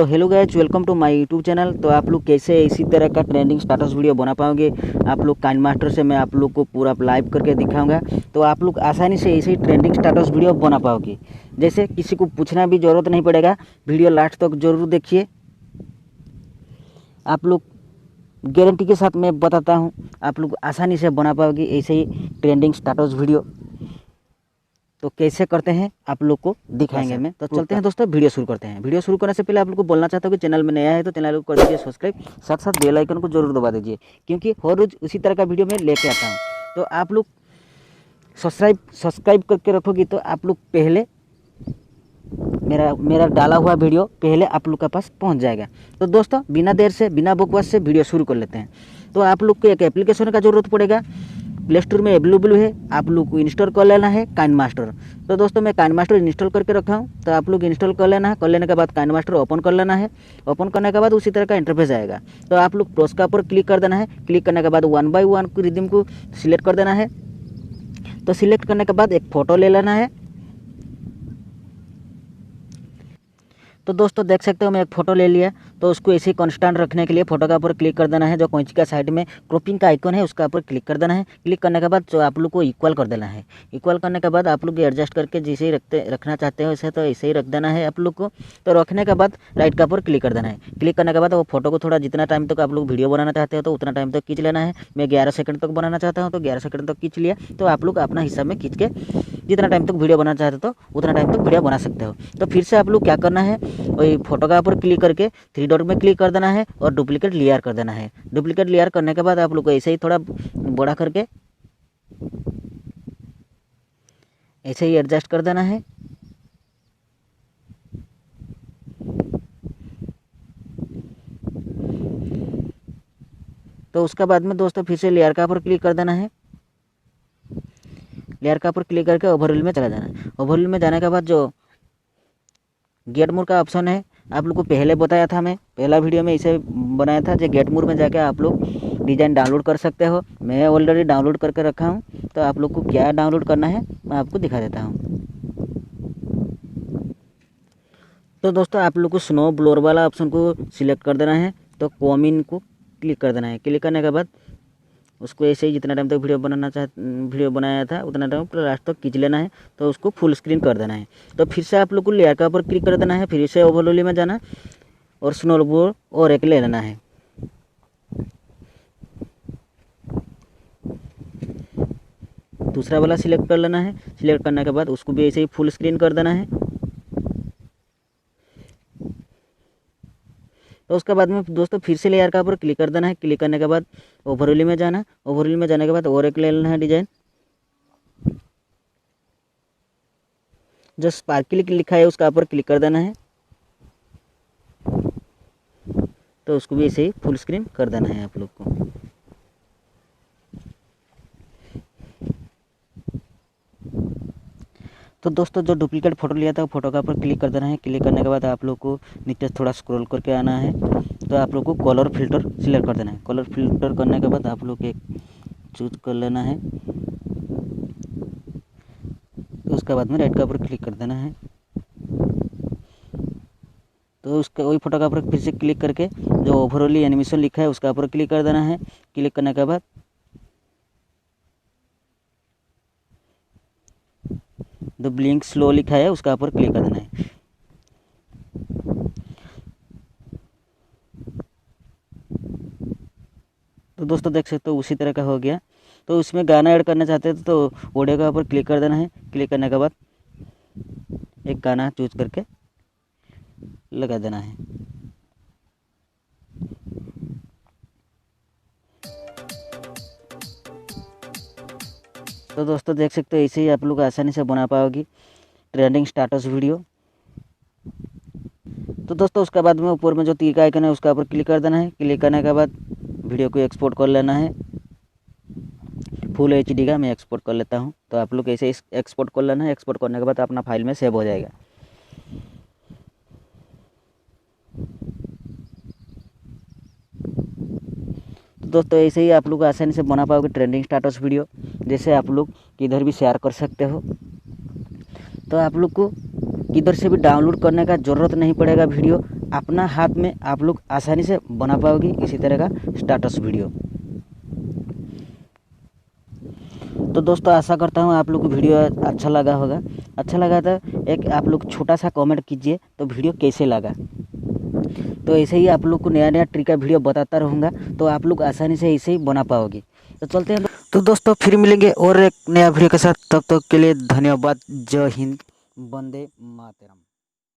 तो hello guys, welcome to my YouTube channel. तो आप लोग कैसे इसी तरह का ट्रेंडिंग स्टेटस वीडियो बना पाओगे, आप लोग काइनमास्टर से मैं आप लोग को पूरा लाइव करके दिखाऊंगा। तो आप लोग आसानी से ऐसे ही ट्रेंडिंग स्टेटस वीडियो बना पाओगे। जैसे किसी को पूछना भी ज़रूरत नहीं पड़ेगा, वीडियो लास्ट तक जरूर देखिए। आप लोग गारंटी के साथ मैं बताता हूँ, आप लोग आसानी से बना पाओगे ऐसे ही ट्रेंडिंग स्टेटस वीडियो। तो कैसे करते हैं आप लोग को दिखाएंगे मैं। तो चलते हैं दोस्तों, वीडियो शुरू करते हैं। वीडियो शुरू करने से पहले आप लोग को बोलना चाहता हूँ कि चैनल में नया है तो चैनल को कर दीजिए सब्सक्राइब, साथ साथ बेल आइकन को जरूर दबा दीजिए, क्योंकि हर रोज़ उसी तरह का वीडियो मैं लेके आता हूँ। तो आप लोग सब्सक्राइब करके रखोगे तो आप लोग पहले मेरा डाला हुआ वीडियो पहले आप लोग के पास पहुंच जाएगा। तो दोस्तों बिना देर से, बिना बकवास से वीडियो शुरू कर लेते हैं। तो आप लोग को एक एप्लीकेशन का ज़रूरत पड़ेगा, प्ले स्टोर में अवेलेबल है, आप लोग को इंस्टॉल कर लेना है काइनमास्टर। तो दोस्तों मैं काइनमास्टर इंस्टॉल करके रखा हूँ, तो आप लोग इंस्टॉल कर लेना है। कर लेने के बाद काइनमास्टर ओपन कर लेना है। ओपन करने के बाद उसी तरह का इंटरफेस आएगा। तो आप लोग प्लस का ऊपर क्लिक कर देना है। क्लिक करने के बाद 1 बाय 1 रिदम को सिलेक्ट कर देना है। तो सिलेक्ट करने के बाद एक फ़ोटो ले लेना है। तो दोस्तों देख सकते हो मैं एक फ़ोटो ले लिया। तो उसको ऐसे ही कॉन्स्टेंट रखने के लिए फ़ोटो का ऊपर क्लिक कर देना है। जो कैंची का साइड में क्रॉपिंग का आइकन है उसका ऊपर क्लिक कर देना है। क्लिक करने के बाद जो आप लोग को इक्वल कर देना है। इक्वल करने के बाद आप लोग एडजस्ट करके जैसे ही रखना चाहते हो ऐसे, तो ऐसे ही रख देना है आप लोग को। तो रखने के बाद राइट का ऊपर क्लिक कर देना है। क्लिक करने के बाद वो फोटो को थोड़ा जितना टाइम तक आप लोग वीडियो बनाना चाहते हो तो उतना टाइम तक खींच लेना है। मैं 11 सेकंड तक बनाना चाहता हूँ तो 11 सेकंड तक खींच लिया। तो आप लोग अपना हिसाब में खींच के जितना टाइम तक वीडियो बनाना चाहते हो तो उतना टाइम तक वीडियो बना सकते हो। तो फिर से आप लोग क्या करना है, वही फोटो का ऊपर क्लिक करके 3 डॉट में क्लिक कर देना है और डुप्लीकेट लेयर कर देना है। डुप्लीकेट लेयर करने के बाद आप लोग को ऐसे ही थोड़ा बड़ा करके ऐसे ही एडजस्ट कर देना है। तो उसके बाद में दोस्तों फिर से लेयर का ऊपर क्लिक कर देना है। लेयर का ऊपर क्लिक करके ओवरव्यू में चला जाना है। ओवरव्यू में जाने के बाद जो गेट मोड का ऑप्शन है, आप लोग को पहले बताया था, मैं पहला वीडियो में इसे बनाया था। जो गेट मोड में जाके आप लोग डिज़ाइन डाउनलोड कर सकते हो। मैं ऑलरेडी डाउनलोड करके रखा हूँ। तो आप लोग को क्या डाउनलोड करना है मैं आपको दिखा देता हूँ। तो दोस्तों आप लोग को स्नो ब्लोअर वाला ऑप्शन को सिलेक्ट कर देना है। तो कॉमिन को क्लिक कर देना है। क्लिक करने के बाद उसको ऐसे ही जितना टाइम तक वीडियो बनाया था उतना टाइम पर लास्ट तक खींच लेना है। तो उसको फुल स्क्रीन कर देना है। तो फिर से आप लोग को लेयर का ऊपर क्लिक कर देना है। फिर से ओवरव्यू में जाना और स्नो ब्लोअर और एक ले लेना है। दूसरा वाला सिलेक्ट कर लेना है। सिलेक्ट करने के बाद उसको भी ऐसे ही फुल स्क्रीन कर देना है। तो उसके बाद में दोस्तों फिर से लेयर का ऊपर क्लिक कर देना है। क्लिक करने के बाद ओवरव्यू में जाना। ओवरव्यू में जाने के बाद और एक ले लेना है डिजाइन। जो स्पार्कली लिखा है उसका ऊपर क्लिक कर देना है। तो उसको भी ऐसे ही फुल स्क्रीन कर देना है आप लोग को। तो दोस्तों जो डुप्लीकेट फ़ोटो लिया था वो फोटो का ऊपर क्लिक कर देना है। क्लिक करने के बाद आप लोग को नीचे थोड़ा स्क्रॉल करके आना है। तो आप लोग को कलर फिल्टर सिलेक्ट कर देना है। कलर फिल्टर करने के बाद आप लोग एक चूज कर लेना है। तो उसके बाद में राइट का ऊपर क्लिक कर देना है। तो उसका वही फोटो का ऊपर फिर से क्लिक करके जो ओवरऑल एनिमेशन लिखा है उसका ऊपर क्लिक कर देना है। क्लिक करने के बाद जो ब्लिंक स्लो लिखा है उसका ऊपर क्लिक कर देना है। तो दोस्तों देख सकते हो उसी तरह का हो गया। तो उसमें गाना ऐड करना चाहते हैं तो ऑडियो का ऊपर क्लिक कर देना है। क्लिक करने के बाद एक गाना चूज करके लगा देना है। तो दोस्तों देख सकते हो ऐसे ही आप लोग आसानी से बना पाओगे ट्रेंडिंग स्टेटस वीडियो। तो दोस्तों उसके बाद में ऊपर में जो तीर का आइकन है उसका ऊपर क्लिक कर देना है। क्लिक करने के बाद वीडियो को एक्सपोर्ट कर लेना है। फुल HD का मैं एक्सपोर्ट कर लेता हूँ। तो आप लोग ऐसे एक्सपोर्ट कर लेना है। एक्सपोर्ट करने के बाद अपना फाइल में सेव हो जाएगा। तो दोस्तों ऐसे ही आप लोग आसानी से बना पाओगे ट्रेंडिंग स्टेटस वीडियो, जैसे आप लोग किधर भी शेयर कर सकते हो। तो आप लोग को किधर से भी डाउनलोड करने का ज़रूरत नहीं पड़ेगा वीडियो। अपना हाथ में आप लोग आसानी से बना पाओगे इसी तरह का स्टेटस वीडियो। तो दोस्तों आशा करता हूँ आप लोग को वीडियो अच्छा लगा होगा। अच्छा लगा तो एक आप लोग छोटा सा कमेंट कीजिए तो वीडियो कैसे लगा। तो ऐसे ही आप लोग को नया नया ट्रिक का वीडियो बताता रहूँगा, तो आप लोग आसानी से ऐसे ही बना पाओगे। तो चलते हैं। तो दोस्तों फिर मिलेंगे और एक नया वीडियो के साथ, तब तक के लिए धन्यवाद। जय हिंद, वंदे मातरम।